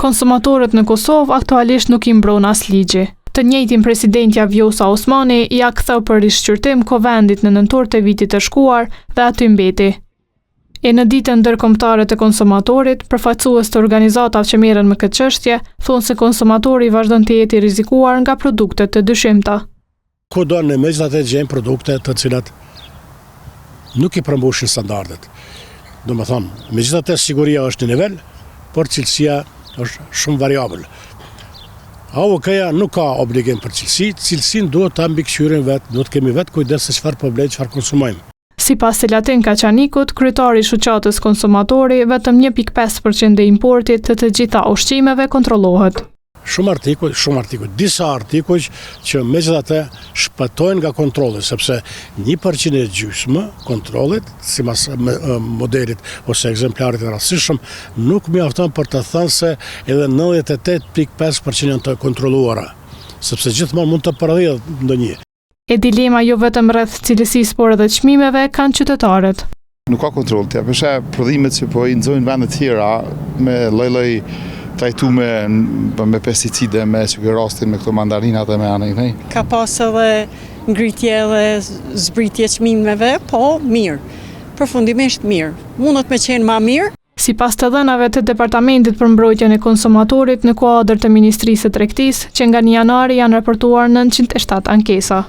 konsumatorët në Kosovë aktualisht nuk I mbron as ligji. Të njëjtin presidentja Vjosa Osmani ja ktheu për rishqyrtim Kovendit në nëntor të vitit të shkuar dhe aty mbeti. E në ditën ndërkombëtare të konsumatorit, përfaqësues të organizatave që merren me këtë çështje thonë se konsumatori vazhdon të jetë I rrezikuar nga produktet të dyshimta. Kudo në megjithatë gjejmë produkte të cilat nuk I përmbushin standardet. Domethënë, megjithatë siguria është në nivel, por cilësia është shumë variabël. AOK-ja nuk ka obligim për cilësi, cilësinë duhet ta mbikëqyrim vetë, duhet kemi vetë kujdes se çfarë problem, çfarë konsumojmë. Sipas Selatin Kaçanikut, kryetari I shoqatës konsumatori, vetëm 1.5% e importit të gjitha ushqimeve kontrollohet. Shumë artikuj, disa artikuj që megjithatë shpëtojnë nga kontrolli, sepse 1% kontrollit, sipas modelit ose ekzemplarit të rastishëm, nuk mjafton për të thënë se edhe 98.5% janë të kontrolluara, sepse gjithmonë mund të përrydhet ndonjë. E dilema jo vetëm rreth cilësisë, por edhe çmimeve kanë qytetarët. Nuk ka kontroll, ja përsa prodhimet që po I nxojnë vende të tjera me lloj trajtume me pesticide, me rastin me këto mandarinat e me anë. Ka pas edhe ngritje dhe zbritje çmimeve, po mirë. Përfundimisht mirë. Mundet me qenë më mirë. Sipas të dhënave të Departamentit për Mbrojtjen e Konsumatorit në kuadër të Ministrisë së Tregtisë, që nga 1 janari janë raportuar 907 ankesa.